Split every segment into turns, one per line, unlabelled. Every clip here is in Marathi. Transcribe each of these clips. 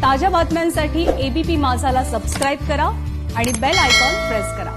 ताज्या बातम्यांसाठी एबीपी माझाला सबस्क्राईब करा आणि बेल आयकॉन प्रेस करा।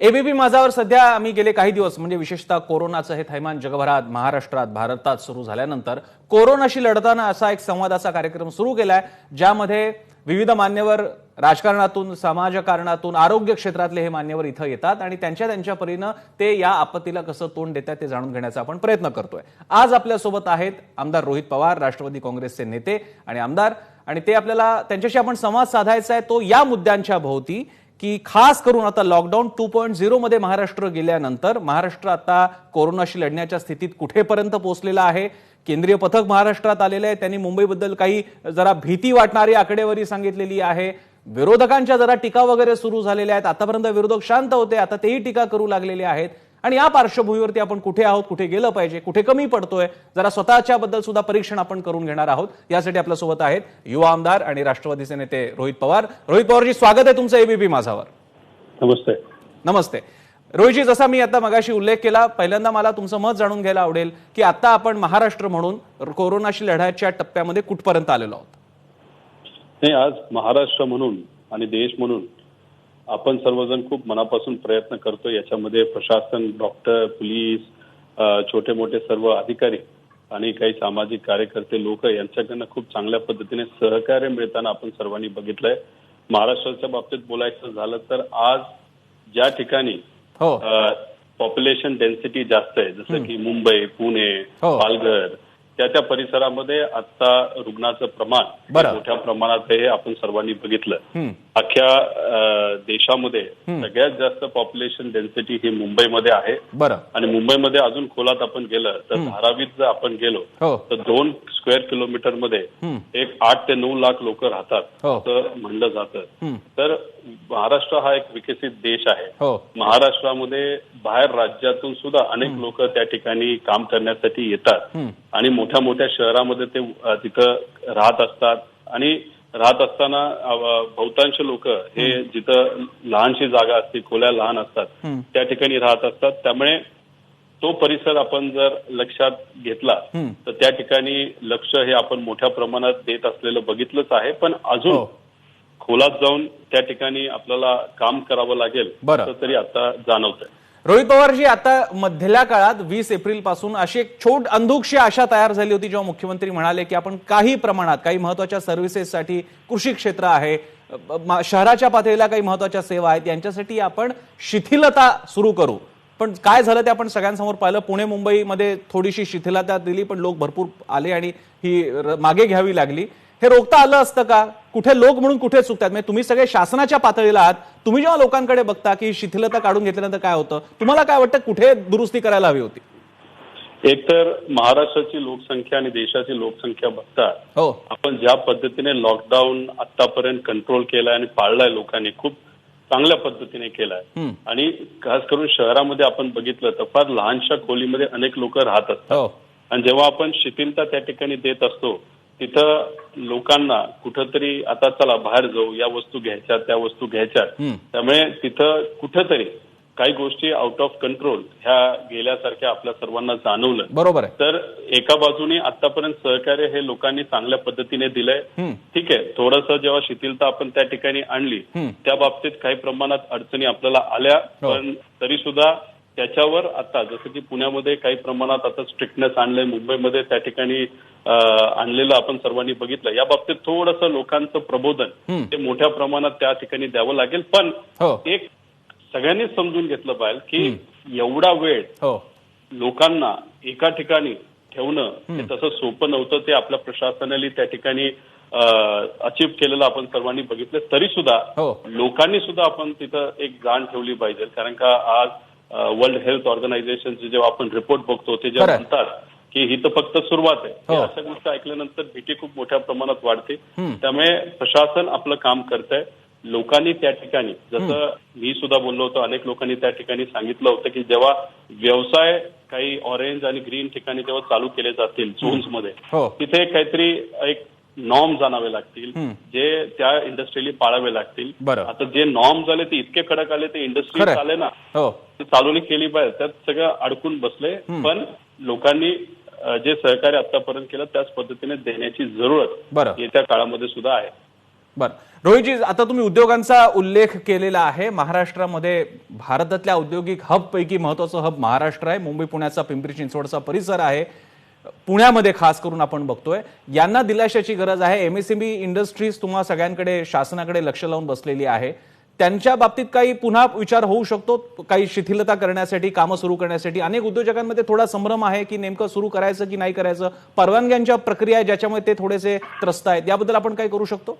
एबीपी माझावर सध्या आम्ही गेले काही दिवस म्हणजे विशेषतः कोरोनाचं हे थैमान जगभरात, महाराष्ट्रात, भारतात सुरू झाल्यानंतर कोरोनाशी लढताना असा एक संवादाचा कार्यक्रम सुरू केलाय, ज्यामध्ये विविध मान्यवर राजकारणातून, समाजकारणातून, आरोग्य क्षेत्रातले हे मान्यवर इथं येतात आणि त्यांच्या परीनं ते या आपत्तीला कसं तोंड देतात ते जाणून घेण्याचा आपण प्रयत्न करतोय। आज आपल्यासोबत आहेत आमदार रोहित पवार, राष्ट्रवादी काँग्रेसचे नेते आणि आमदार, आणि ते आपल्याला त्यांच्याशी आपण संवाद साधायचा आहे तो या मुद्द्यांच्या भोवती की खास करून आता लॉकडाऊन 2.0 मध्ये महाराष्ट्र गेल्यानंतर महाराष्ट्र आता कोरोनाशी लढण्याच्या स्थितीत कुठेपर्यंत पोहोचलेला आहे। केंद्रीय पथक महाराष्ट्रात आलेले आहे, त्यांनी मुंबईबद्दल काही जरा भीती वाटणारी आकडेवारी सांगितलेली आहे। विरोधकांच्या जरा टीका वगैरे सुरू झालेल्या आहेत। आतापर्यंत विरोधक शांत होते, आता तेही टीका करू लागलेले आहेत आणि या पार्श्वभूमीवरती आपण कुठे आहोत, कुठे गेलं पाहिजे, कुठे कमी पडतोय, जरा स्वतःच्या बद्दल सुद्धा परीक्षण आपण करून घेणार आहोत। यासाठी आपल्या सोबत आहेत युवा आमदार आणि राष्ट्रवादीचे नेते रोहित पवार। रोहित पवारजी, स्वागत आहे तुमचं एबीपी माझावर।
नमस्ते।
नमस्ते रोहितजी, जसा मी आता मगाशी उल्लेख केला, पहिल्यांदा मला तुमचं मत जाणून घ्यायला आवडेल की आता आपण महाराष्ट्र म्हणून कोरोनाशी लढायच्या टप्प्यामध्ये कुठपर्यंत आलेलो आहोत?
नाही, आज महाराष्ट्र म्हणून आणि देश म्हणून आपण सर्वजण खूप मनापासून प्रयत्न करतो। याच्यामध्ये प्रशासन, डॉक्टर, पोलीस, छोटे मोठे सर्व अधिकारी आणि काही सामाजिक कार्यकर्ते लोक यांच्याकडनं खूप चांगल्या पद्धतीने सहकार्य मिळताना आपण सर्वांनी बघितलंय। महाराष्ट्राच्या बाबतीत बोलायचं झालं तर आज ज्या ठिकाणी पॉप्युलेशन डेन्सिटी जास्त आहे, जसं की मुंबई, पुणे, पालघर, त्या परिसरामध्ये आता रुग्णाचं प्रमाण मोठ्या प्रमाणात आहे, आपण सर्वांनी बघितलं। अख्ख्या देशामध्ये सगळ्यात जास्त पॉप्युलेशन डेन्सिटी ही मुंबईमध्ये आहे आणि मुंबईमध्ये अजून खोलात आपण गेलं तर धारावीत जर आपण गेलो तर 2 स्क्वेअर किलोमीटर मध्ये एक 8 ते 9 लाख लोक राहतात असं म्हणलं जातं। तर महाराष्ट्र हा एक विकसित देश आहे। महाराष्ट्रामध्ये बाहेर राज्यातून सुद्धा अनेक लोक त्या ठिकाणी काम करण्यासाठी येतात आणि मोठ्या मोठ्या शहरामध्ये ते तिथं राहत असतात आणि राहत असताना बहुतांश लोक हे जिथं लहानशी जागा असते, खोल्या लहान असतात, त्या ठिकाणी राहत असतात। त्यामुळे तो परिसर आपण जर लक्षात घेतला तर त्या ठिकाणी लक्ष हे आपण मोठ्या प्रमाणात देत असलेलं बघितलंच आहे, पण अजून खोलात जाऊन त्या ठिकाणी आपल्याला काम करावं लागेल असं तरी आता जाणवतंय।
रोहित पवारजी, आता मधल्या काळात 20 एप्रिल पासून अशी एक अंधुकशी आशा तयार झाली होती, जेव्हा मुख्यमंत्री म्हणाले की आपण काही प्रमाणात काही महत्वाच्या सर्व्हिसेससाठी, कृषी क्षेत्र आहे, शहराच्या पातळीला काही महत्वाच्या सेवा आहेत, यांच्यासाठी आपण शिथिलता सुरू करू। पण काय झालं ते आपण सगळ्यांसमोर पाहिलं। पुणे मुंबईमध्ये थोडीशी शिथिलता दिली, पण लोक भरपूर आले आणि ही मागे घ्यावी लागली। हे रोखता आलं असतं का? कुठे लोक म्हणून कुठे चुकतात? म्हणजे तुम्ही सगळे शासनाच्या पातळीला आहात, तुम्ही जेव्हा लोकांकडे बघता की शिथिलता काढून घेतल्यानंतर काय होतं, तुम्हाला काय वाटतं कुठे दुरुस्ती करायला हवी होती?
एकतर महाराष्ट्राची लोकसंख्या आणि देशाची लोकसंख्या बघता आपण ज्या पद्धतीने लॉकडाऊन आतापर्यंत कंट्रोल केलाय आणि पाळलाय, लोकांनी खूप चांगल्या पद्धतीने केलाय आणि खास करून शहरामध्ये आपण बघितलं तर फार लहानशा खोलीमध्ये अनेक लोक राहत असतात आणि जेव्हा आपण शिथिलता त्या ठिकाणी देत असतो तिथं लोकांना कुठंतरी आता चला बाहेर जाऊ, या वस्तू घ्यायच्या, त्या वस्तू घ्यायच्या, त्यामुळे तिथं कुठंतरी काही गोष्टी आउट ऑफ कंट्रोल ह्या गेल्यासारख्या आपल्या सर्वांना जाणवलं।
बरोबर आहे।
तर एका बाजूने आतापर्यंत सहकार्य हे लोकांनी चांगल्या पद्धतीने दिलंय, ठीक आहे। थोडंसं जेव्हा शिथिलता आपण त्या ठिकाणी आणली त्या बाबतीत काही प्रमाणात अडचणी आपल्याला आल्या, पण तरी सुद्धा त्याच्यावर आता जसं की पुण्यामध्ये काही प्रमाणात आता स्ट्रिक्टनेस आणलंय, मुंबईमध्ये त्या ठिकाणी आणलेलं आपण सर्वांनी बघितलं। या बाबतीत थोडंसं लोकांचं प्रबोधन हे मोठ्या प्रमाणात त्या ठिकाणी द्यावं लागेल, पण एक सगळ्यांनीच समजून घेतलं पाहिजे की एवढा वेळ लोकांना एका ठिकाणी ठेवणं हे तसं सोपं नव्हतं। ते आपल्या प्रशासनाने त्या ठिकाणी अचीव्ह केलेलं आपण सर्वांनी बघितलं, तरी सुद्धा लोकांनी सुद्धा आपण तिथं एक जाण ठेवली पाहिजे। कारण का आज वर्ल्ड हेल्थ ऑर्गनायझेशनचे जेव्हा आपण रिपोर्ट बघतो ते जेव्हा म्हणतात की ही तर फक्त सुरुवात आहे, अशा गोष्टी ऐकल्यानंतर भीती खूप मोठ्या प्रमाणात वाढते। त्यामुळे प्रशासन आपलं काम करतंय, लोकांनी त्या ठिकाणी, जसं मी सुद्धा बोललो होतो, अनेक लोकांनी त्या ठिकाणी सांगितलं होतं की जेव्हा व्यवसाय काही ऑरेंज आणि ग्रीन ठिकाणी जेव्हा चालू केले जातील झोन्स मध्ये, तिथे काहीतरी एक नॉर्म्स आणावे लागतील, जे त्या इंडस्ट्रीला पाळावे लागतील। आता जे नॉर्म्स आले ते इतके कडक आले, ते इंडस्ट्री आले ना, ते चालवणी केली पाहिजे, त्यात सगळं अडकून बसले। पण लोकांनी जे सहकार्य आतापर्यंत केलं त्याच पद्धतीने देण्याची जरूरत
बरं.
येत्या काळामध्ये सुद्धा आहे.
बरं, रोहितजी, आता तुम्ही उद्योगांचा उल्लेख केलेला आहे. महाराष्ट्रामध्ये भारतातल्या औद्योगिक हब पैकी महत्वाचं हब महाराष्ट्र आहे. मुंबई पुण्याचा पिंपरी चिंचवडचा परिसर आहे. पुण्यामध्ये खास करून आपण बघतोय यांना दिलाशाची गरज आहे. एमएसएमई इंडस्ट्रीज तुम्हा सगळ्यांकडे शासनाकडे लक्ष लावून बसलेली आहे. त्यांच्या बाबतीत काही पुन्हा विचार होऊ शकतो, काही शिथिलता करण्यासाठी, कामं सुरू करण्यासाठी? अनेक उद्योजकांमध्ये थोडा संभ्रम आहे की नेमकं सुरू करायचं की नाही करायचं. परवानग्यांच्या प्रक्रिया आहे ज्याच्यामुळे ते थोडेसे त्रस्त आहेत. याबद्दल आपण काय करू शकतो?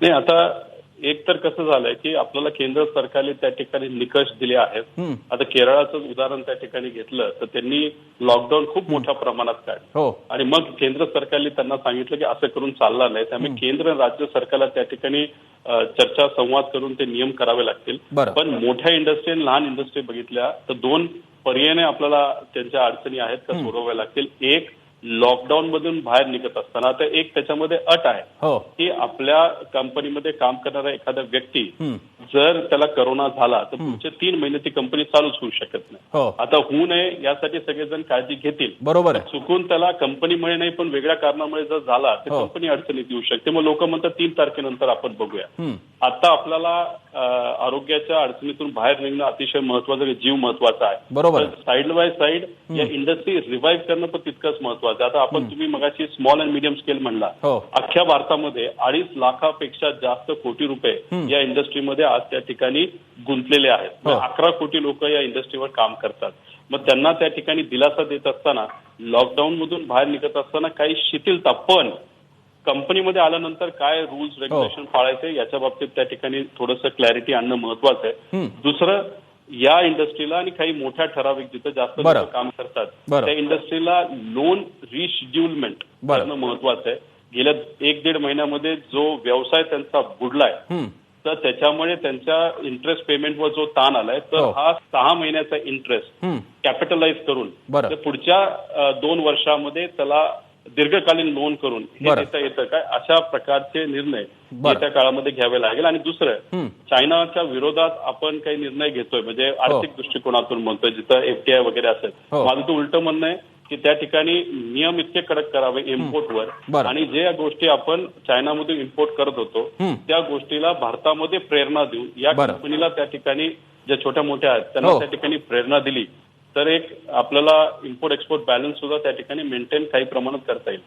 नाही, आता एक तर कसं झालंय की आपल्याला केंद्र सरकारने त्या ठिकाणी निकष दिले आहेत. आता केरळाचं उदाहरण त्या ठिकाणी घेतलं तर त्यांनी लॉकडाऊन खूप मोठ्या प्रमाणात काढलं
हो.
आणि मग केंद्र सरकारने त्यांना सांगितलं की असं करून चालणार नाही. त्यामुळे केंद्र राज्य सरकारला त्या ठिकाणी चर्चा संवाद करून ते नियम करावे लागतील.
बरं.
पण मोठ्या इंडस्ट्री आणि लहान इंडस्ट्री बघितल्या तर दोन पर्यायाने आपल्याला त्यांच्या अडचणी आहेत त्या सोडवाव्या लागतील. एक, लॉकडाऊन मधून बाहेर निघत असताना आता एक त्याच्यामध्ये अट आहे
हो.
की आपल्या कंपनीमध्ये काम करणारा एखादा व्यक्ती जर त्याला करोना झाला तर पुढचे 3 महिने ती कंपनी चालूच होऊ शकत नाही.
हो.
आता होऊ नये यासाठी सगळेजण काळजी घेतील.
बरोबर आहे.
चुकून त्याला कंपनीमुळे नाही पण वेगळ्या कारणामुळे जर झाला तर
हो.
कंपनी अडचणीत येऊ शकते. मग लोक म्हणतात 3 तारखेनंतर आपण बघूया. आता आपल्याला आरोग्याच्या अडचणीतून बाहेर निघणं अतिशय महत्वाचं, जीव महत्वाचा आहे.
बरोबर.
साईड बाय साईड या इंडस्ट्री रिव्हाइव्ह करणं पण तितकंच महत्वाचं. आता आपण तुम्ही मगाशी स्मॉल अँड मीडियम स्केल म्हणला.
हो.
अख्ख्या भारतामध्ये 2.5 लाखापेक्षा जास्त कोटी रुपये या इंडस्ट्रीमध्ये आज त्या ठिकाणी गुंतलेले आहेत. 11 कोटी लोक या इंडस्ट्रीवर काम करतात. मग त्यांना त्या ठिकाणी दिलासा देत असताना, लॉकडाऊन मधून बाहेर निघत असताना काही शिथिलता, पण कंपनीमध्ये आल्यानंतर काय रूल्स रेग्युलेशन पाळायचे याच्या बाबतीत त्या ठिकाणी थोडंसं क्लॅरिटी आणणं महत्वाचं आहे. दुसरं, या इंडस्ट्रीला आणि काही मोठ्या ठराविक जिथं जास्त लोक काम करतात त्या इंडस्ट्रीला लोन रिशेड्युलमेंट करणं महत्वाचं आहे. गेल्या 1-1.5 महिन्यामध्ये जो व्यवसाय त्यांचा बुडलाय तर त्याच्यामुळे त्यांच्या इंटरेस्ट पेमेंटवर जो ताण आलाय तर हा 6 महिन्याचा इंटरेस्ट कॅपिटलाइज करून पुढच्या 2 वर्षामध्ये त्याला दीर्घकालीन लोन करून हे देता येतं काय, अशा प्रकारचे निर्णय येत्या काळामध्ये घ्यावे लागेल. आणि दुसरं, चायनाच्या विरोधात आपण काही निर्णय घेतोय म्हणजे आर्थिक दृष्टिकोनातून म्हणतोय जिथं FDI वगैरे असेल. माझं तर उलटं म्हणणं आहे की त्या ठिकाणी नियम इतके कडक करावे इम्पोर्टवर आणि जे गोष्टी आपण चायनामधून इम्पोर्ट करत होतो त्या गोष्टीला भारतामध्ये प्रेरणा देऊ. या कंपनीला त्या ठिकाणी ज्या छोट्या मोठ्या आहेत त्यांना त्या ठिकाणी प्रेरणा दिली तर एक आपल्याला इम्पोर्ट एक्सपोर्ट बॅलन्स सुद्धा त्या ठिकाणी मेंटेन काही प्रमाणात करता येईल.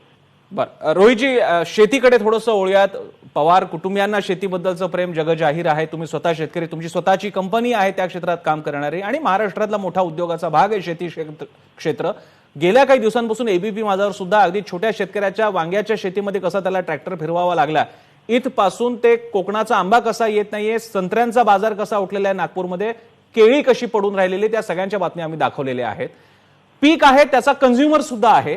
बरं, रोहितजी, शेतीकडे थोडंसं वळूयात. पवार कुटुंबियांना शेतीबद्दलचं प्रेम जगजाहीर आहे. तुम्ही स्वतः शेतकरी, तुमची स्वतःची कंपनी आहे त्या क्षेत्रात काम करणारी आणि महाराष्ट्रातला मोठा उद्योगाचा भाग आहे शेती क्षेत्र. गेल्या काही दिवसांपासून एबीपी माझावर सुद्धा अगदी छोट्या शेतकऱ्याच्या वांग्याच्या शेतीमध्ये कसा त्याला ट्रॅक्टर फिरवावा लागला, इथपासून ते कोकणाचा आंबा कसा येत नाहीये, संत्र्यांचा बाजार कसा उठलेला आहे नागपूरमध्ये, केळी कशी पडून राहिलेली, त्या सगळ्यांच्या बातम्या आम्ही दाखवलेल्या आहेत. पीक आहे त्याचा कंझ्युमर सुद्धा आहे,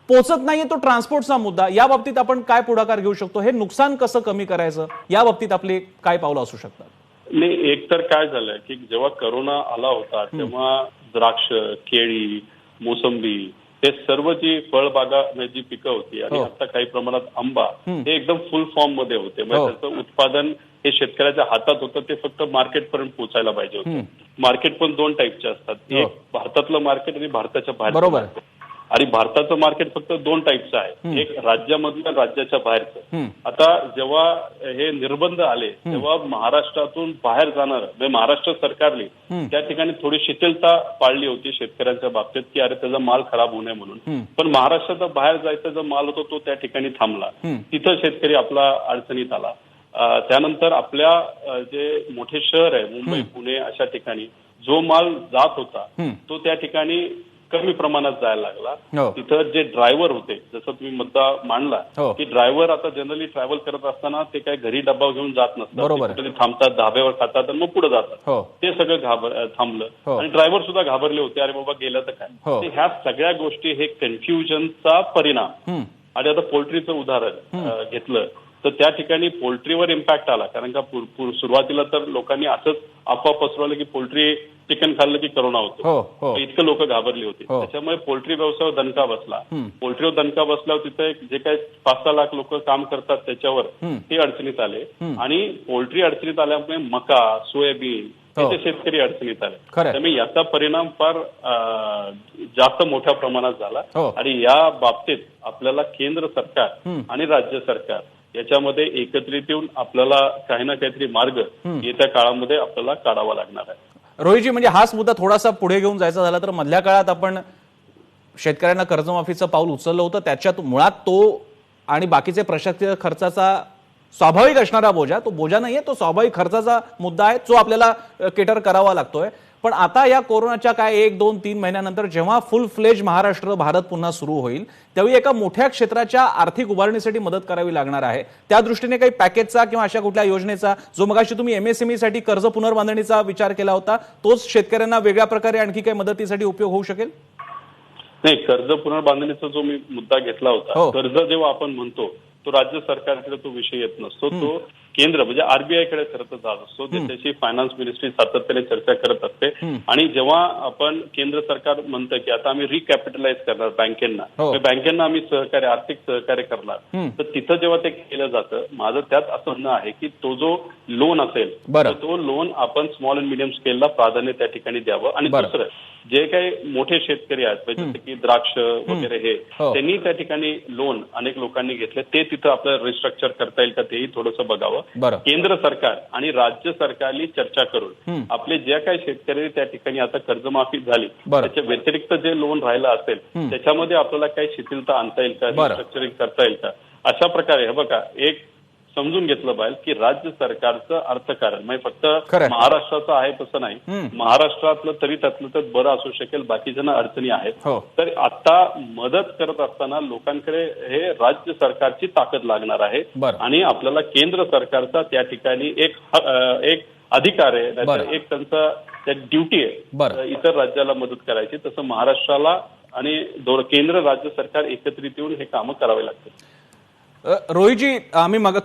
पोचत नाहीये तो ट्रान्सपोर्टचा मुद्दा. या बाबतीत आपण काय पुढाकार घेऊ शकतो? हे नुकसान कसं कमी करायचं या बाबतीत आपली काय पावलं असू शकतात?
नाही, एक तर काय झालंय की जेव्हा करोना आला होता तेव्हा द्राक्ष, केळी, मोसंबी हे सर्व जी फळबागा जी पिकं होती आणि आता काही प्रमाणात आंबा हे एकदम फुल फॉर्म मध्ये होते. म्हणजे त्याचं उत्पादन हे शेतकऱ्याच्या हातात होतं, ते फक्त मार्केट पर्यंत पोहोचायला पाहिजे होतं. मार्केट पण 2 टाईपचे असतात, एक भारतातलं मार्केट आणि भारताच्या बाहेर.
बरोबर.
आणि भारताचं मार्केट फक्त 2 टाईपचं आहे, एक राज्यामधलं, राज्याच्या बाहेरचं. आता जेव्हा हे निर्बंध आले तेव्हा महाराष्ट्रातून बाहेर जाणार म्हणजे महाराष्ट्र सरकारने त्या ठिकाणी थोडी शिथिलता पाळली होती शेतकऱ्यांच्या बाबतीत की अरे त्याचा माल खराब होऊ नये म्हणून. पण महाराष्ट्राचा बाहेर जायचा जो माल होता तो त्या ठिकाणी थांबला. तिथं शेतकरी आपला अडचणीत आला. त्यानंतर आपल्या जे मोठे शहर आहे मुंबई, पुणे अशा ठिकाणी जो माल जात होता तो त्या ठिकाणी कमी प्रमाणात जायला लागला. तिथं जे ड्रायव्हर होते, जसं तुम्ही मुद्दा मांडला की ड्रायव्हर आता जनरली ट्रॅव्हल करत असताना ते काही घरी डब्बा घेऊन जात नसतात, ते थांबतात, धाब्यावर खातात आणि मग पुढे जातात. ते सगळं थांबलं आणि ड्रायव्हर सुद्धा घाबरले होते, अरे बाबा गेलं तर काय. ह्या सगळ्या गोष्टी हे कन्फ्युजनचा परिणाम. आणि आता पोल्ट्रीचं उदाहरण घेतलं तर त्या ठिकाणी पोल्ट्रीवर इम्पॅक्ट आला, कारण का सुरुवातीला तर लोकांनी असंच अफवा पसरवलं की पोल्ट्री चिकन खाल्लं की करोना होतो, इतकं लोक घाबरली होती. त्याच्यामुळे पोल्ट्री व्यवसायावर दणका बसला. पोल्ट्रीवर दणका बसल्यावर तिथे जे काही 5-6 लाख लोक काम करतात त्याच्यावर ते अडचणीत आले आणि पोल्ट्री अडचणीत आल्यामुळे मका, सोयाबीन त्याचे शेतकरी अडचणीत आले.
खरंय.
त्यामुळे याचा परिणाम फार जास्त मोठ्या प्रमाणात झाला. आणि या बाबतीत आपल्याला केंद्र सरकार आणि राज्य सरकार याच्यामध्ये एकत्रित येऊन आपल्याला काही ना काहीतरी मार्ग येत्या काळामध्ये आपल्याला काढावा लागणार आहे.
रोहितजी, म्हणजे हाच मुद्दा थोडासा पुढे घेऊन जायचा झाला तर मधल्या काळात आपण शेतकऱ्यांना कर्जमाफीचं पाऊल उचललं होतं. त्याच्यात मुळात तो आणि बाकीचे प्रशासकीय खर्चाचा स्वाभाविक असणारा बोजा, तो बोजा नाहीये, तो स्वाभाविक खर्चाचा मुद्दा आहे, जो आपल्याला केटर करावा लागतोय. पण आता या कोरोनाच्या काय 1, 2, 3 महिन्यानंतर जेव्हा फुल फ्लेज महाराष्ट्र भारत पुन्हा सुरू होईल त्यावेळी एका मोठ्या क्षेत्राच्या आर्थिक उभारणीसाठी मदत करावी लागणार आहे. त्या दृष्टीने काही पॅकेजचा किंवा अशा कुठल्या योजनेचा, जो मगाशी तुम्ही MSME साठी कर्ज पुनर्बांधणीचा विचार केला होता, तोच शेतकऱ्यांना वेगळ्या प्रकारे आणखी काही मदतीसाठी उपयोग होऊ शकेल?
नाही, कर्ज पुनर्बांधणीचा जो मी मुद्दा घेतला होता, कर्ज जेव्हा आपण म्हणतो तो राज्य सरकारकडे तो विषय येत नसतो, तो केंद्र म्हणजे RBI कडे खरं जात असतो. त्याच्याशी फायनान्स मिनिस्ट्री सातत्याने चर्चा करत असते. आणि जेव्हा आपण केंद्र सरकार म्हणतं की आता आम्ही रिकॅपिटलाइज करणार बँकेंना, बँकेंना आम्ही सहकार्य, आर्थिक सहकार्य करणार, तर तिथं जेव्हा ते केलं जातं, माझं त्यात असं म्हणणं आहे की तो जो लोन असेल तर तो लोन आपण स्मॉल अँड मिडियम स्केलला प्राधान्य त्या ठिकाणी द्यावं. आणि दुसरं, जे काही मोठे शेतकरी आहेत जसे की द्राक्ष वगैरे हे, त्यांनी त्या ठिकाणी लोन अनेक लोकांनी घेतले, ते तिथं आपल्याला रिस्ट्रक्चर करता येईल का तेही थोडंसं बघावं. केंद्र सरकार आणि राज्य सरकारनी चर्चा करून आपले जे काही शेतकरी त्या ठिकाणी आता कर्जमाफी झाली त्याच्या व्यतिरिक्त जे लोन राहिलं असेल त्याच्यामध्ये आपल्याला काही शिथिलता आणता येईल का, रिस्ट्रक्चरिंग करता येईल का, अशा प्रकारे. हे बघा, एक समजून घेतलं पाहिजे की राज्य सरकारचं अर्थकारण म्हणजे फक्त महाराष्ट्राचं आहे तसं नाही, महाराष्ट्रातलं तरी त्यातलं तर बरं असू शकेल, बाकीच्यांना अडचणी आहेत. तर आता मदत करत असताना लोकांकडे हे राज्य सरकारची ताकद लागणार आहे आणि आपल्याला केंद्र सरकारचा त्या ठिकाणी एक अधिकार आहे, नाहीतर एक त्यांचा ड्युटी आहे इतर राज्याला मदत करायची. तसं महाराष्ट्राला आणि केंद्र राज्य सरकार एकत्रित येऊन हे कामं करावे लागतील.
रोहितजी,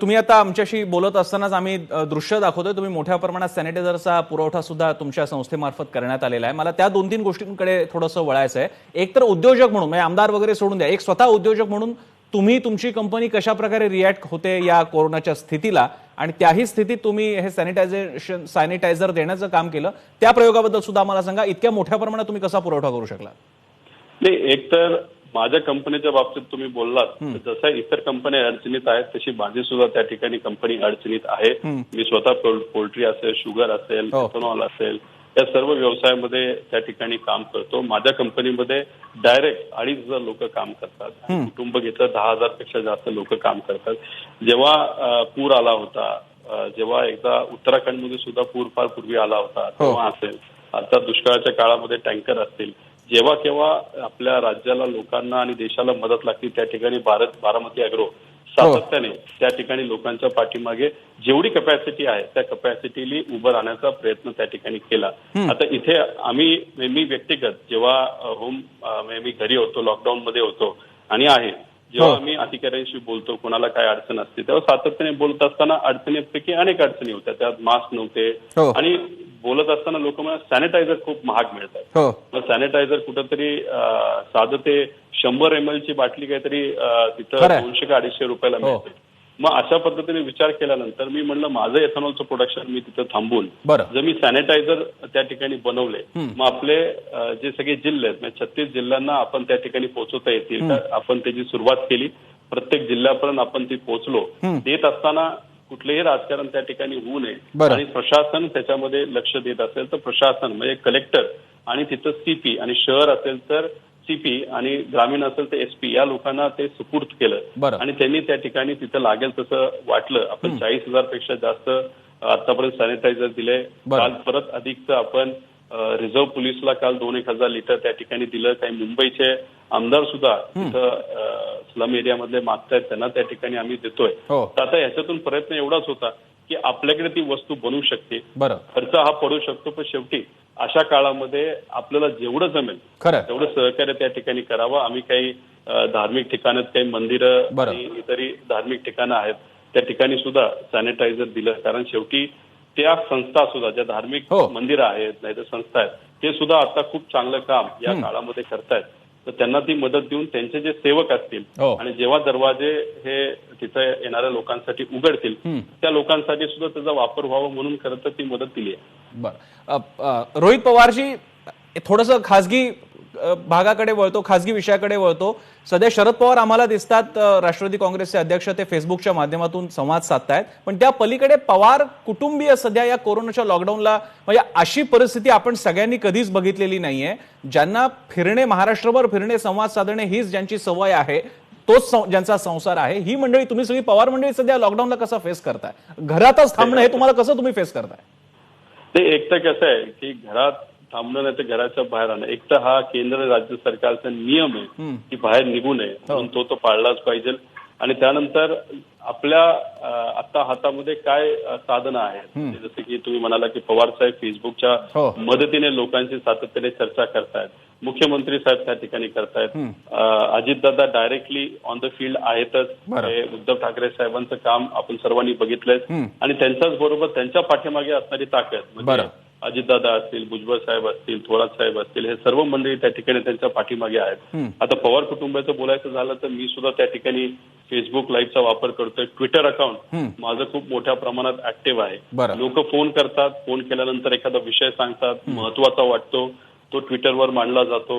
तुम्ही आता आमच्याशी बोलत असतानाच आम्ही दृश्य दाखवतोय, तुम्ही मोठ्या प्रमाणात सॅनिटायझरचा पुरवठा सुद्धा तुमच्या संस्थेमार्फत करण्यात आलेला आहे. मला त्या 2-3 गोष्टींकडे थोडंसं वळायचं आहे. एक तर उद्योजक म्हणून, म्हणजे आमदार वगैरे सोडून द्या, एक स्वतः उद्योजक म्हणून तुम्ही, तुमची कंपनी कशा प्रकारे रिॲक्ट होते या कोरोनाच्या स्थितीला, आणि त्याही स्थितीत तुम्ही हे सॅनिटायझर देण्याचं काम केलं, त्या प्रयोगाबद्दल सुद्धा आम्हाला सांगा. इतक्या मोठ्या प्रमाणात तुम्ही कसा पुरवठा करू शकला?
नाही, एकतर माझ्या कंपनीच्या बाबतीत तुम्ही बोललात, जसं इतर कंपन्या अडचणीत आहेत तशी माझी सुद्धा त्या ठिकाणी कंपनी अडचणीत आहे. मी स्वतः पोल्ट्री असेल, शुगर असेल, इथेनॉल असेल, या सर्व व्यवसायामध्ये त्या ठिकाणी काम करतो. माझ्या कंपनीमध्ये डायरेक्ट 2,500 लोक काम करतात, कुटुंब घेतलं 10,000 पेक्षा जास्त लोक काम करतात. जेव्हा पूर आला होता, जेव्हा एकदा उत्तराखंडमध्ये सुद्धा पूर फार पूर्वी आला होता तेव्हा असेल, आता दुष्काळाच्या काळामध्ये टँकर असतील, जेव्हा केव्हा आपल्या राज्याला, लोकांना आणि देशाला मदत लागते त्या ठिकाणी बारामती अॅग्रो सातत्याने त्या ठिकाणी लोकांच्या पाठीमागे जेवढी कपॅसिटी आहे त्या कपॅसिटीली उभं राहण्याचा प्रयत्न त्या ठिकाणी केला. आता इथे मी व्यक्तिगत जेव्हा मी घरी होतो, लॉकडाऊन मध्ये होतो आणि आहे, जेव्हा आम्ही अधिकाऱ्यांशी बोलतो, कोणाला काय अडचण असते, तेव्हा सातत्याने बोलत असताना अडचणीपैकी अनेक अडचणी होत्या. त्यात मास्क नव्हते आणि बोलत असताना लोक मला सॅनिटायझर खूप महाग मिळतात. मग सॅनिटायझर कुठंतरी साधं ते 100 ml ची बाटली काहीतरी तिथं 200 का 250 रुपयाला मिळते. मग अशा पद्धतीने विचार केल्यानंतर मी म्हणलं माझं एथेनॉलचं प्रोडक्शन मी तिथं थांबून जर मी सॅनिटायझर त्या ठिकाणी बनवले, मग आपले जे सगळे जिल्हे आहेत, 36 जिल्ह्यांना आपण त्या ठिकाणी पोहोचवता येतील तर आपण त्याची सुरुवात केली. प्रत्येक जिल्ह्यापर्यंत आपण ती पोहोचलो. देत असताना कुठलेही राजकारण त्या ठिकाणी होऊ नये आणि प्रशासन त्याच्यामध्ये लक्ष देत असेल तर प्रशासन म्हणजे कलेक्टर आणि तिथं CP आणि शहर असेल तर CP आणि ग्रामीण असेल तर SP या लोकांना ते सुपूर्द केलं आणि त्यांनी त्या ठिकाणी तिथं लागेल तसं वाटलं. आपण 40,000 पेक्षा जास्त आतापर्यंत सॅनिटायझर दिले. काल परत अधिकचं आपण रिझर्व्ह पोलिसला काल 2,000 लिटर त्या ठिकाणी दिलं. काही मुंबईचे आमदार सुद्धा तिथं स्लम एरियामधले मागतायत, त्यांना त्या ठिकाणी आम्ही देतोय. तर आता याच्यातून प्रयत्न एवढाच होता की आपल्याकडे ती वस्तू बनवू शकते, खर्च हा पडू शकतो, पण शेवटी अशा काळामध्ये आपल्याला जेवढं जमेल तेवढं सहकार्य त्या ठिकाणी करावं. आम्ही काही धार्मिक ठिकाणात, काही मंदिरं आणि इतरही धार्मिक ठिकाणं आहेत त्या ठिकाणी सुद्धा सॅनिटायझर दिलं. कारण शेवटी त्या संस्था सुद्धा, ज्या धार्मिक मंदिरं आहेत नाहीतर संस्था आहेत, ते सुद्धा आता खूप चांगलं काम या काळामध्ये करतायत. तर त्यांना ती मदत देऊन त्यांचे जे सेवक असतील आणि जेव्हा दरवाजे हे तिथे येणाऱ्या लोकांसाठी उघडतील त्या लोकांसाठी सुद्धा त्याचा वापर व्हावा म्हणून खरं तर ती मदत दिली आहे.
बरं, रोहित पवारजी थोडंसं खासगी भागाकडे वळतो, खासगी विषयाकडे वळतो. सध्या शरद पवार आम्हाला दिसतात, राष्ट्रवादी काँग्रेसचे अध्यक्ष, ते फेसबुकच्या माध्यमातून संवाद साधतायत. पण त्या पलीकडे पवार कुटुंबीय सध्या या कोरोनाच्या लॉकडाऊनला, म्हणजे अशी परिस्थिती आपण सगळ्यांनी कधीच बघितलेली नाहीये. ज्यांना फिरणे, महाराष्ट्रभर फिरणे, संवाद साधणे हीच ज्यांची सवय आहे, तोच ज्यांचा संसार आहे, ही मंडळी, तुम्ही सगळी पवार मंडळी सध्या लॉकडाऊनला कसं फेस करताय? घरातच थांबणं हे तुम्हाला कसं तुम्ही फेस करताय?
ते एक तर कसं आहे की घरात थांबणं नाही तर घराच्या बाहेर आणणं. एक तर हा केंद्र राज्य सरकारचा नियम आहे की बाहेर निघू नये, म्हणून तो पाळलाच पाहिजे. आणि त्यानंतर आपल्या आता हातामध्ये काय साधनं आहेत, जसं की तुम्ही म्हणाला की पवार साहेब फेसबुकच्या मदतीने लोकांशी सातत्याने चर्चा करतायत, मुख्यमंत्री साहेब त्या ठिकाणी करतायत, Ajitdada directly on the field आहेतच. उद्धव ठाकरे साहेबांचं काम आपण सर्वांनी बघितलंय आणि त्यांच्याच बरोबर त्यांच्या पाठीमागे असणारी ताकद म्हणजे अजितदादा असतील, भुजबळ साहेब असतील, थोरात साहेब असतील, हे सर्व मंडळी त्या ठिकाणी त्यांच्या पाठीमागे आहेत. आता पवार कुटुंबाचं बोलायचं झालं तर मी सुद्धा त्या ठिकाणी फेसबुक लाईव्हचा वापर करतोय. ट्विटर अकाउंट माझं खूप मोठ्या प्रमाणात ऍक्टिव्ह आहे. लोक फोन करतात, फोन केल्यानंतर एखादा विषय सांगतात, महत्वाचा वाटतो, तो ट्विटरवर मांडला जातो.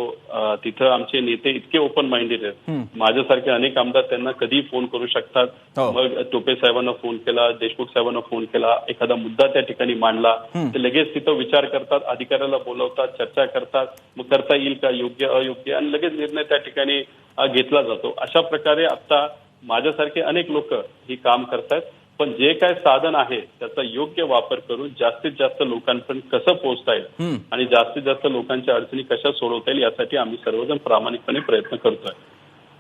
तिथं आमचे नेते इतके ओपन माइंडेड आहेत, माझ्यासारखे अनेक आमदार त्यांना कधी फोन करू शकतात. मग टोपे साहेबांना फोन केला, देशमुख साहेबांना फोन केला, एखादा मुद्दा त्या ठिकाणी मांडला, ते लगेच तिथं विचार करतात, अधिकाऱ्याला बोलवतात, चर्चा करतात, मग करता येईल का, योग्य अयोग्य, आणि लगेच निर्णय त्या ठिकाणी घेतला जातो. अशा प्रकारे आता माझ्यासारखे अनेक लोक ही काम करतायत. पण जे काय साधन आहे त्याचा योग्य वापर करून जास्तीत जास्त लोकांपर्यंत कसं पोहोचता येईल आणि जास्तीत जास्त लोकांच्या अडचणी कशा सोडवता येईल यासाठी आम्ही सर्वजण प्रामाणिकपणे प्रयत्न करतोय.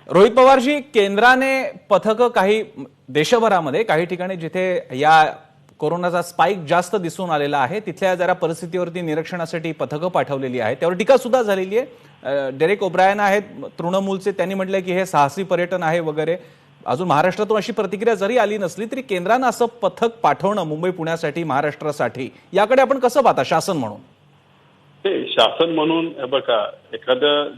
रोहित पवारजी, केंद्राने पथकं काही देशभरामध्ये काही ठिकाणी जिथे या कोरोनाचा स्पाइक जास्त दिसून आलेला आहे तिथल्या जरा परिस्थितीवरती निरीक्षणासाठी पथकं पाठवलेली आहे. त्यावर टीका सुद्धा झालेली आहे. डेरेक ओब्रायन आहेत तृणमूलचे, त्यांनी म्हटलंय की हे साहसी पर्यटन आहे वगैरे. अजून महाराष्ट्रातून अशी प्रतिक्रिया जरी आली नसली तरी केंद्रानं असं पथक पाठवणं मुंबई, पुण्यासाठी, महाराष्ट्रासाठी, याकडे आपण कसं पाहता शासन म्हणून?
ते शासन म्हणून बघा,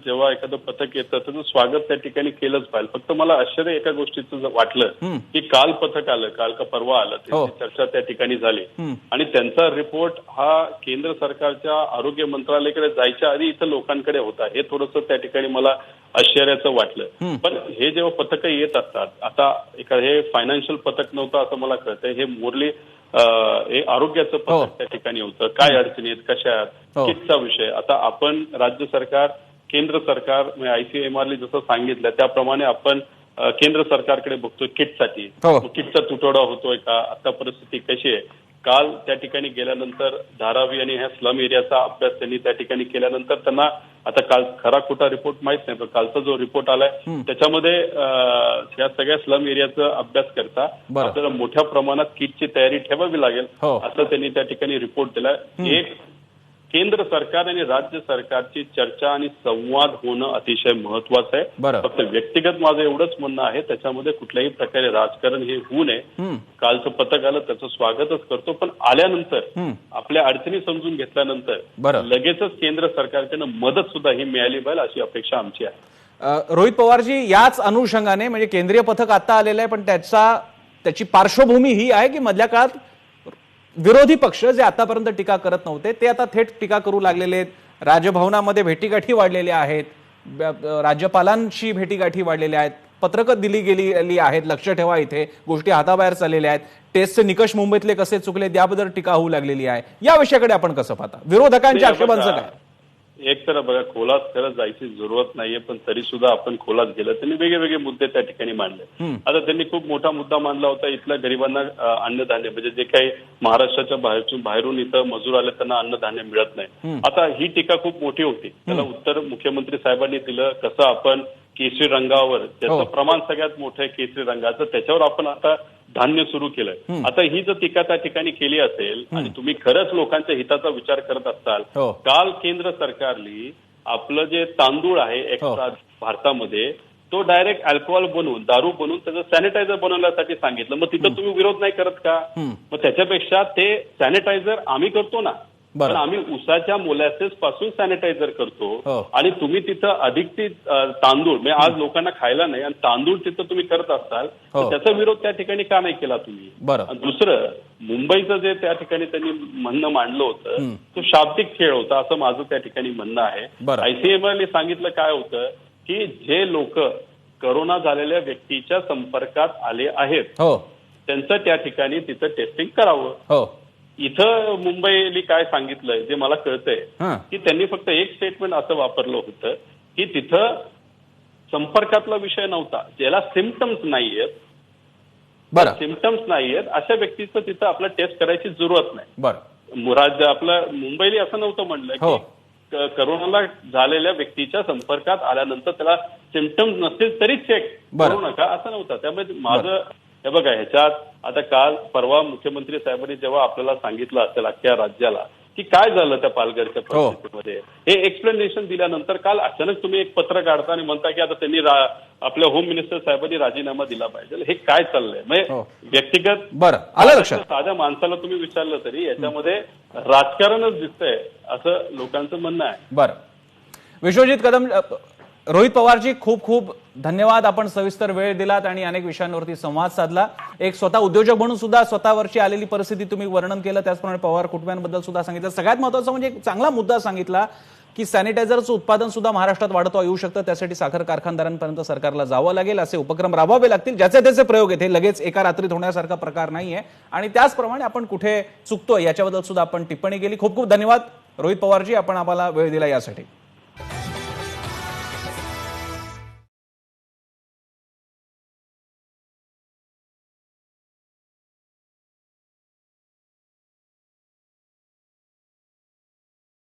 जेव्हा एखादं पथक येतं त्याचं स्वागत त्या ठिकाणी केलंच पाहिजे. फक्त मला आश्चर्य एका गोष्टीचं वाटलं की काल पथक आलं, काल का परवा आलं, त्याची चर्चा त्या ठिकाणी झाली आणि त्यांचा रिपोर्ट हा केंद्र सरकारच्या आरोग्य मंत्रालयाकडे जायच्या आधी इथं लोकांकडे होता. हे थोडंसं त्या ठिकाणी मला आश्चर्याचं वाटलं. पण हे जेव्हा पथकं येत असतात, आता हे फायनान्शियल पथक नव्हतं असं मला कळतंय, हे मोरली हे आरोग्याचं पथक त्या ठिकाणी होतं. काय अडचणी आहेत, कशा आहेत, किटचा विषय. आता आपण राज्य सरकार, केंद्र सरकार, ICMR जसं सांगितलं त्याप्रमाणे आपण केंद्र सरकारकडे बघतोय किटसाठी. किटचा तुटवडा होतोय का, आता परिस्थिती कशी आहे. काल त्या ठिकाणी गेल्यानंतर धारावी आणि ह्या स्लम एरियाचा अभ्यास त्यांनी त्या ठिकाणी केल्यानंतर त्यांना, आता काल खरा खोटा रिपोर्ट माहित नाही, पण कालचा जो रिपोर्ट आलाय त्याच्यामध्ये या सगळ्या स्लम एरियाचा अभ्यास करता आपल्याला मोठ्या प्रमाणात किटची तयारी ठेवावी लागेल असं त्यांनी त्या ठिकाणी रिपोर्ट दिलाय. एक केंद्र सरकार आणि राज्य सरकारची चर्चा आणि संवाद होणं अतिशय महत्वाचं आहे. फक्त व्यक्तिगत माझं एवढंच म्हणणं आहे, त्याच्यामध्ये कुठल्याही प्रकारे राजकारण हे होऊ नये. कालचं पथक आलं त्याचं स्वागतच करतो, पण आल्यानंतर आपल्या अडचणी समजून घेतल्यानंतर लगेचच केंद्र सरकारकडनं मदत सुद्धा ही मिळाली पाहिजे अशी अपेक्षा आमची आहे.
रोहित पवारजी, याच अनुषंगाने म्हणजे केंद्रीय पथक आता आलेलं आहे, पण त्याची पार्श्वभूमी ही आहे की मधल्या काळात विरोधी पक्ष जे आतापर्यंत टीका करत नव्हते ते आता थेट टीका करू लागलेले आहेत. राजभवनामध्ये भेटीगाठी वाढलेल्या आहेत, राज्यपालांशी भेटीगाठी वाढलेल्या आहेत, पत्रकं दिली गेलेली आहेत, लक्ष ठेवा इथे गोष्टी हाताबाहेर चाललेल्या आहेत, टेस्टचे निकष मुंबईतले कसे चुकले याबद्दल टीका होऊ लागलेली आहे. या विषयाकडे आपण कसं पाहता? विरोधकांच्या आक्षेपांचं काय?
एक तर बघा, खोलात खरंच जायची जरूरत नाहीये, पण तरी सुद्धा आपण खोलात गेलं. त्यांनी वेगवेगळे मुद्दे त्या ठिकाणी मांडले. आता त्यांनी खूप मोठा मुद्दा मांडला होता, इथल्या गरिबांना अन्नधान्य, म्हणजे जे काही महाराष्ट्राच्या बाहेरून इथं मजूर आले त्यांना अन्नधान्य मिळत नाही. आता ही टीका खूप मोठी होती, त्याला उत्तर मुख्यमंत्री साहेबांनी दिलं. कसं आपण केशरी रंगावर, त्याचं प्रमाण सगळ्यात मोठं आहे केशरी रंगाचं, त्याच्यावर आपण आता धान्य सुरू केलंय. आता ही जर टीका त्या ठिकाणी केली असेल आणि तुम्ही खरंच लोकांच्या हिताचा विचार करत असाल, काल केंद्र सरकारने आपलं जे तांदूळ आहे एक्स्ट्रा भारतामध्ये, तो डायरेक्ट अल्कोहोल बनवून, दारू बनवून त्याचं सॅनिटायझर बनवण्यासाठी सांगितलं. मग तिथं तुम्ही विरोध नाही करत का? मग त्याच्यापेक्षा ते सॅनिटायझर आम्ही करतो ना,
बरं.
पण आम्ही उसाच्या मोलॅसेस पासून सॅनिटायझर करतो
हो.
आणि तुम्ही तिथं अधिक तांदूळ म्हणजे आज लोकांना खायला नाही आणि तांदूळ तिथं तुम्ही करत असाल
हो.
तर त्याचा विरोध त्या ठिकाणी का नाही केला तुम्ही?
बरं.
आणि दुसरं, मुंबईचं जे त्या ठिकाणी त्यांनी म्हणणं मांडलं होतं तो शाब्दिक खेळ होता असं माझं त्या ठिकाणी म्हणणं आहे.
बरं.
ICMR सांगितलं काय होतं की जे लोक करोना झालेल्या व्यक्तीच्या संपर्कात आले आहेत
हो
त्यांचं त्या ठिकाणी तिथं टेस्टिंग करावं.
हो
इथं मुंबईली काय सांगितलंय जे मला कळतंय
हं.
की त्यांनी फक्त एक स्टेटमेंट असं वापरलं होतं की तिथं संपर्कातला विषय नव्हता, ज्याला सिम्पटम्स नाहीयेत,
बरं
सिम्पटम्स नाहीयेत अशा व्यक्तीचं तिथं आपलं टेस्ट करायची जरूरत नाही.
बरं
राज्य आपलं मुंबईला असं नव्हतं म्हणलं
हो.
की करोनाला झालेल्या व्यक्तीच्या संपर्कात आल्यानंतर त्याला सिम्पटम्स नसतील तरी चेक
बरं.
करू नका असं नव्हतं. त्यामुळे माझं हे बघा, ह्याच्यात आता काल परवा मुख्यमंत्री साहेबांनी जेव्हा आपल्याला सांगितलं असेल अख्ख्या राज्याला की काय झालं त्या पालघरच्या परिस्थितीमध्ये, हे एक्सप्लेनेशन दिल्यानंतर काल अचानक तुम्ही एक पत्र काढता आणि म्हणता की आता त्यांनी आपल्या होम मिनिस्टर साहेबांनी राजीनामा दिला पाहिजे. हे काय चाललंय? म्हणजे
हो.
व्यक्तिगत
बरं आलं लक्षात.
साध्या माणसाला तुम्ही विचारलं तरी याच्यामध्ये राजकारणच दिसतंय असं लोकांचं म्हणणं आहे.
बरं, विश्वजित कदम, रोहित पवारजी, खूप खूप धन्यवाद. आपण सविस्तर वेळ दिलात आणि अनेक विषयांवरती संवाद साधला. एक स्वतः उद्योजक म्हणून सुद्धा स्वतःवरची आलेली परिस्थिती तुम्ही वर्णन केलं, त्याचप्रमाणे पवार कुटुंबियांबद्दल सुद्धा सांगितलं. सगळ्यात महत्त्वाचं म्हणजे एक चांगला मुद्दा सांगितला की सॅनिटायझरचं उत्पादन सुद्धा महाराष्ट्रात वाढवता येऊ शकतं. त्यासाठी साखर कारखानदारांपर्यंत सरकारला जावं लागेल, असे उपक्रम राबवावे लागतील. ज्याचे त्याचे प्रयोग आहेत, हे लगेच एका रात्रीत होण्यासारखा प्रकार नाहीये. आणि त्याचप्रमाणे आपण कुठे चुकतोय याच्याबद्दल सुद्धा आपण टिप्पणी केली. खूप खूप धन्यवाद रोहित पवारजी, आपण आम्हाला वेळ दिला यासाठी.